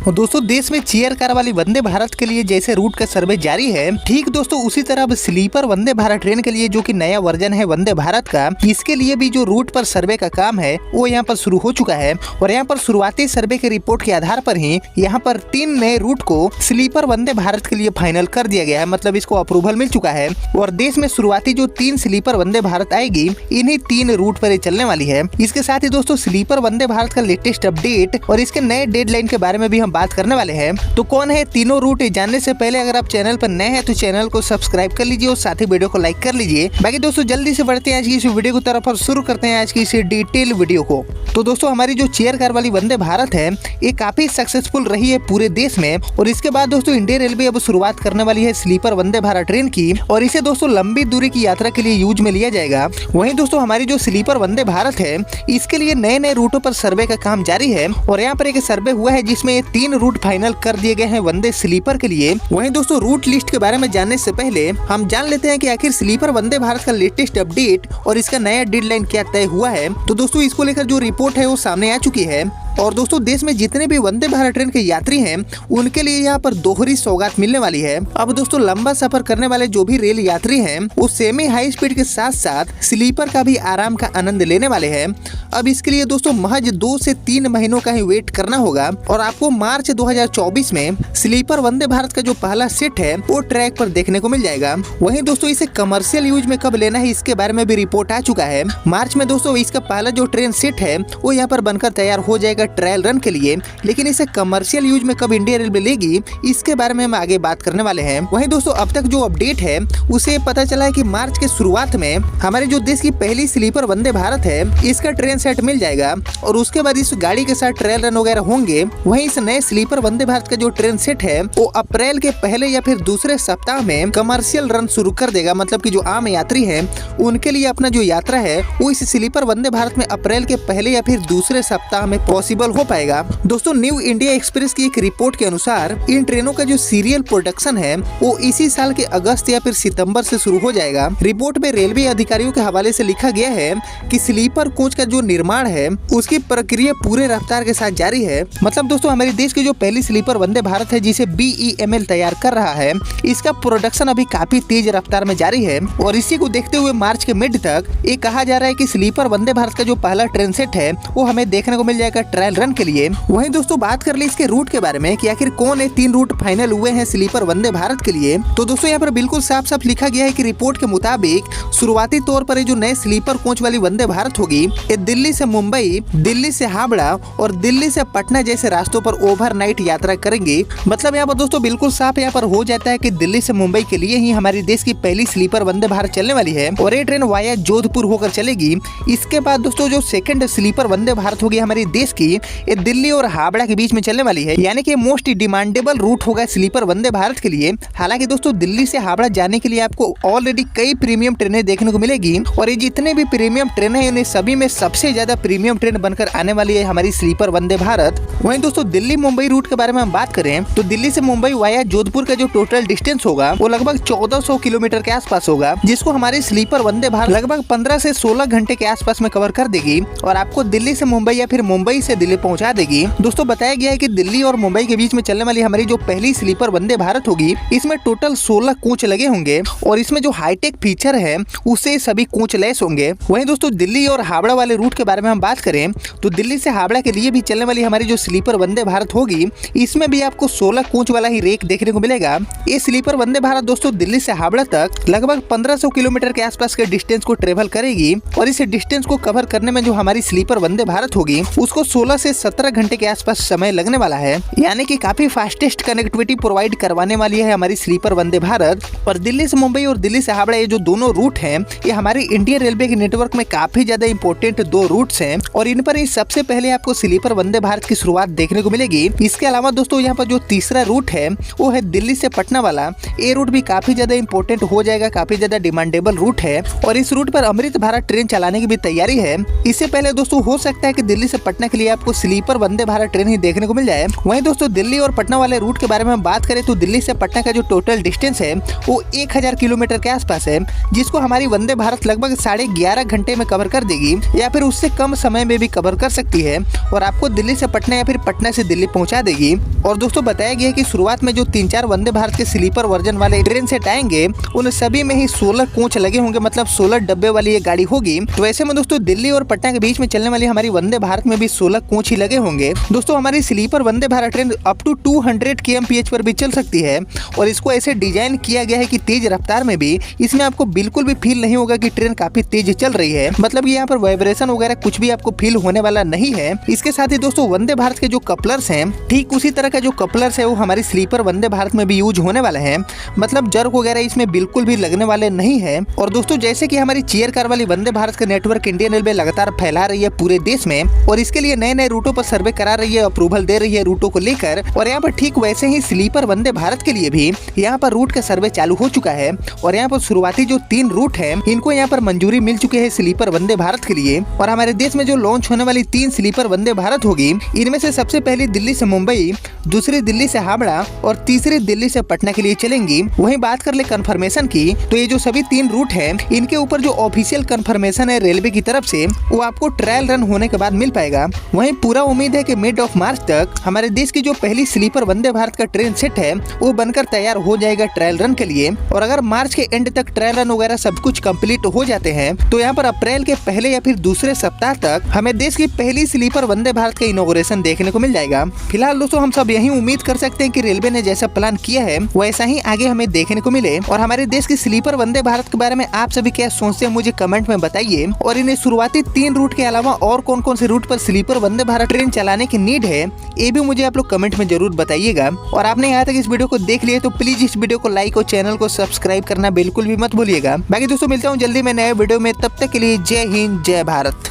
और दोस्तों देश में चेयर कार वाली वंदे भारत के लिए जैसे रूट का सर्वे जारी है, ठीक दोस्तों उसी तरह अब स्लीपर वंदे भारत ट्रेन के लिए जो कि नया वर्जन है वंदे भारत का, इसके लिए भी जो रूट पर सर्वे का काम है वो यहाँ पर शुरू हो चुका है। और यहाँ पर शुरुआती सर्वे के रिपोर्ट के आधार पर ही यहाँ पर 3 नए रूट को स्लीपर वंदे भारत के लिए फाइनल कर दिया गया है, मतलब इसको अप्रूवल मिल चुका है। और देश में शुरुआती जो 3 स्लीपर वंदे भारत आएगी, इन्हीं 3 रूट पर चलने वाली है। इसके साथ ही दोस्तों स्लीपर वंदे भारत का लेटेस्ट अपडेट और इसके नए डेडलाइन के बारे में भी हम बात करने वाले हैं। तो कौन है तीनों रूट, जानने से पहले अगर आप चैनल पर नए हैं तो चैनल को सब्सक्राइब कर लीजिए और साथ ही वीडियो को लाइक कर लीजिए। बाकी दोस्तों जल्दी से बढ़ते हैं आज की इस वीडियो की तरफ और शुरू करते हैं आज की इस डिटेल वीडियो को। तो दोस्तों हमारी जो चेयर कार वाली वंदे भारत है ये काफी सक्सेसफुल रही है पूरे देश में। और इसके बाद दोस्तों इंडियन रेलवे अब शुरुआत करने वाली है स्लीपर वंदे भारत ट्रेन की, और इसे दोस्तों लंबी दूरी की यात्रा के लिए यूज में लिया जाएगा। वहीं दोस्तों हमारी जो स्लीपर वंदे भारत है इसके लिए नए नए रूटों पर सर्वे का काम जारी है। और यहाँ पर एक सर्वे हुआ है जिसमें 3 रूट फाइनल कर दिए गए हैं वंदे स्लीपर के लिए। वहीं दोस्तों रूट लिस्ट के बारे में जानने से पहले हम जान लेते हैं कि आखिर स्लीपर वंदे भारत का लेटेस्ट अपडेट और इसका नया डेडलाइन क्या तय हुआ है। तो दोस्तों इसको लेकर जो रिपोर्ट है वो सामने आ चुकी है। और दोस्तों देश में जितने भी वंदे भारत ट्रेन के यात्री हैं उनके लिए यहाँ पर दोहरी सौगात मिलने वाली है। अब दोस्तों लंबा सफर करने वाले जो भी रेल यात्री हैं वो सेमी हाई स्पीड के साथ साथ स्लीपर का भी आराम का आनंद लेने वाले हैं। अब इसके लिए दोस्तों महज 2 से 3 महीनों का ही वेट करना होगा और आपको मार्च 2024 में स्लीपर वंदे भारत का जो पहला सेट है वो ट्रैक पर देखने को मिल जाएगा। वहीं दोस्तों इसे कमर्शियल यूज में कब लेना है इसके बारे में भी रिपोर्ट आ चुका है। मार्च में दोस्तों इसका पहला जो ट्रेन सेट है वो यहाँ पर बनकर तैयार हो जाएगा ट्रायल रन के लिए, लेकिन इसे कमर्शियल यूज में कब इंडियन रेलवे लेगी इसके बारे में हम आगे बात करने वाले हैं। वहीं दोस्तों अब तक जो अपडेट है उसे पता चला है कि मार्च के शुरुआत में हमारे जो देश की पहली स्लीपर वंदे भारत है इसका ट्रेन सेट मिल जाएगा और उसके बाद इस गाड़ी के साथ ट्रायल रन वगैरह होंगे। वहीं इस नए स्लीपर वंदे भारत का जो ट्रेन सेट है वो अप्रैल के पहले या फिर दूसरे सप्ताह में कमर्शियल रन शुरू कर देगा, मतलब कि जो आम यात्री है उनके लिए अपना जो यात्रा है वो इस स्लीपर वंदे भारत में अप्रैल के पहले या फिर दूसरे सप्ताह में पॉसिबल हो पाएगा। दोस्तों न्यू इंडिया एक्सप्रेस की एक रिपोर्ट के अनुसार इन ट्रेनों का जो सीरियल प्रोडक्शन है वो इसी साल के अगस्त या फिर सितंबर से शुरू हो जाएगा। रिपोर्ट में रेलवे अधिकारियों के हवाले से लिखा गया है कि स्लीपर कोच का जो निर्माण है उसकी प्रक्रिया पूरे रफ्तार के साथ जारी है। मतलब दोस्तों हमारे देश की जो पहली स्लीपर वंदे भारत है जिसे BEML तैयार कर रहा है, इसका प्रोडक्शन अभी काफी तेज रफ्तार में जारी है। और इसी को देखते हुए मार्च के मिड तक ये कहा जा रहा है कि स्लीपर वंदे भारत का जो पहला ट्रेन सेट है वो हमें देखने को मिल जाएगा ट्रायल रन के लिए। वहीं दोस्तों बात कर ले इसके रूट के बारे में कि आखिर कौन है 3 रूट फाइनल हुए हैं स्लीपर वंदे भारत के लिए। तो दोस्तों यहाँ पर बिल्कुल साफ साफ लिखा गया है कि रिपोर्ट के मुताबिक शुरुआती तौर पर जो नए स्लीपर कोच वाली वंदे भारत होगी ये दिल्ली से मुंबई, दिल्ली से हावड़ा और दिल्ली से पटना जैसे रास्तों पर ओवरनाइट यात्रा करेंगी। मतलब यहाँ पर दोस्तों बिल्कुल साफ यहाँ पर हो जाता है कि दिल्ली से मुंबई के लिए ही हमारे देश की पहली स्लीपर वंदे भारत चलने वाली है और ये ट्रेन वाया जोधपुर होकर चलेगी। इसके बाद दोस्तों जो सेकंड स्लीपर वंदे भारत होगी हमारे देश की ये दिल्ली और हावड़ा के बीच में चलने वाली है, यानी कि मोस्ट डिमांडेबल रूट होगा स्लीपर वंदे भारत के लिए। हालांकि दोस्तों दिल्ली से हावड़ा जाने के लिए आपको ऑलरेडी कई प्रीमियम ट्रेनें देखने को मिलेगी और ये जितने भी प्रीमियम ट्रेनें हैं उन्हें सभी में सबसे ज्यादा प्रीमियम ट्रेन बनकर आने वाली है हमारी स्लीपर वंदे भारत। वहीं दोस्तों दिल्ली मुंबई रूट के बारे में हम बात करें तो दिल्ली से मुंबई वाया जोधपुर का जो टोटल डिस्टेंस होगा वो लगभग 1400 किलोमीटर के आसपास होगा, जिसको हमारी स्लीपर वंदे भारत लगभग 15 से 16 घंटे के आसपास में कवर कर देगी और आपको दिल्ली से मुंबई या फिर मुंबई से दिल्ली पहुंचा देगी। दोस्तों बताया गया है कि दिल्ली और मुंबई के बीच में चलने वाली हमारी जो पहली स्लीपर वंदे भारत होगी इसमें टोटल 16 कोच लगे होंगे और इसमें जो हाईटेक फीचर है उससे सभी कोच लेस होंगे। वहीं दोस्तों दिल्ली और हावड़ा वाले रूट के बारे में हम बात करें तो दिल्ली से हावड़ा के लिए भी चलने वाली हमारी जो स्लीपर वंदे भारत होगी इसमें भी आपको 16 कोच वाला ही रेक देखने को मिलेगा। ये स्लीपर वंदे भारत दोस्तों दिल्ली से हावड़ा तक लगभग 1500 किलोमीटर के आसपास के डिस्टेंस को ट्रेवल करेगी और इस डिस्टेंस को कवर करने में जो हमारी स्लीपर वंदे भारत होगी उसको 16 से 17 घंटे के आसपास समय लगने वाला है, यानी कि काफी फास्टेस्ट कनेक्टिविटी प्रोवाइड करवाने वाली है हमारी स्लीपर वंदे भारत। और दिल्ली से मुंबई और दिल्ली से हावड़ा ये जो दोनों रूट हैं ये हमारी इंडियन रेलवे के नेटवर्क में काफी ज्यादा इंपॉर्टेंट 2 रूट्स हैं और इन पर ही सबसे पहले आपको स्लीपर वंदे भारत की शुरुआत देखने को मिलेगी। इसके अलावा दोस्तों यहाँ पर जो तीसरा रूट है वो है दिल्ली से पटना वाला। ये रूट भी काफी ज्यादा इंपॉर्टेंट हो जाएगा, काफी ज्यादा डिमांडेबल रूट है और इस रूट पर अमृत भारत ट्रेन चलाने की भी तैयारी है। इससे पहले दोस्तों हो सकता है कि दिल्ली से पटना के लिए आपको स्लीपर वंदे भारत ट्रेन ही देखने को मिल जाए। वहीं दोस्तों दिल्ली और पटना वाले रूट के बारे में हम बात करें तो दिल्ली से पटना का जो टोटल डिस्टेंस है वो 1000 किलोमीटर के आसपास है, जिसको हमारी वंदे भारत लगभग 11.5 घंटे में कवर कर देगी या फिर उससे कम समय में भी कवर कर सकती है और आपको दिल्ली से पटना या फिर पटना से दिल्ली पहुंचा देगी। और दोस्तों बताया गया है कि शुरुआत में जो 3-4 वंदे भारत के स्लीपर वर्जन वाले ट्रेन सेट आएंगे उन सभी में ही 16 कोच लगे होंगे, मतलब 16 डब्बे वाली ये गाड़ी होगी। तो ऐसे में दोस्तों दिल्ली और पटना के बीच में चलने वाली हमारी वंदे भारत में भी 16 कोच ही लगे होंगे। दोस्तों हमारी sleeper Vande Bharat train up to 200 kmph पर भी चल सकती है और इसको ऐसे डिजाइन किया गया है कि तेज रफ्तार में भी इसमें आपको बिल्कुल भी फील नहीं होगा कि ट्रेन काफी तेज चल रही है, मतलब यहाँ पर वाइब्रेशन वगैरह कुछ भी आपको फील होने वाला नहीं है। इसके साथ ही दोस्तों वंदे भारत के जो कपलर्स हैं ठीक उसी तरह का जो कपलर्स है वो हमारी स्लीपर वंदे भारत में भी यूज होने वाला है, मतलब जर्क वगैरह इसमें बिल्कुल भी लगने वाले नहीं है। और दोस्तों जैसे कि हमारी चेयर कार वाली वंदे भारत का नेटवर्क इंडियन रेलवे लगातार फैला रही है पूरे देश में और इसके लिए नए नए रूटों पर सर्वे करा रही है, अप्रूवल दे रही है रूटों को लेकर, और यहाँ पर ठीक वैसे ही स्लीपर वंदे भारत के लिए भी यहाँ पर रूट का सर्वे चालू हो चुका है और यहाँ पर शुरुआती जो 3 रूट है इनको यहाँ पर मंजूरी मिल चुकी है स्लीपर वंदे भारत के लिए। और हमारे देश में जो लॉन्च होने वाली 3 स्लीपर वंदे भारत होगी इनमें से सबसे पहली दिल्ली से मुंबई, दूसरी दिल्ली से हावड़ा और तीसरी दिल्ली से पटना के लिए चलेंगी। वहीं बात कर ले कंफर्मेशन की तो ये जो सभी 3 रूट है इनके ऊपर जो ऑफिशियल कंफर्मेशन है रेलवे की तरफ से वो आपको ट्रायल रन होने के बाद मिल पाएगा। वहीं पूरा उम्मीद है कि मिड ऑफ मार्च तक हमारे देश की जो पहली स्लीपर वंदे भारत का ट्रेन सेट है वो बनकर तैयार हो जाएगा ट्रायल रन के लिए। और अगर मार्च के एंड तक ट्रायल रन वगैरह सब कुछ कंप्लीट हो जाते हैं तो यहाँ पर अप्रैल के पहले या फिर दूसरे सप्ताह तक हमें देश की पहली स्लीपर वंदे भारत का इनॉग्रेशन देखने को मिल जाएगा। फिलहाल दोस्तों हम सब यही उम्मीद कर सकते हैं कि रेलवे ने जैसा प्लान किया है वैसा ही आगे हमें देखने को मिले। और हमारे देश की स्लीपर वंदे भारत के बारे में आप सभी क्या सोचते हैं मुझे कमेंट में बताइए। और इन्हें शुरुआती 3 रूट के अलावा और कौन कौन से रूट पर स्लीपर वंदे भारत ट्रेन चलाने की नीड है ये भी मुझे आप लोग कमेंट में जरूर बताइएगा। और आपने यहाँ तक इस वीडियो को देख लिया तो प्लीज इस वीडियो को लाइक और चैनल को सब्सक्राइब करना बिल्कुल भी मत भूलिएगा। बाकी दोस्तों मिलता हूँ जल्दी में नए वीडियो में, तब तक के लिए जय हिंद जय भारत।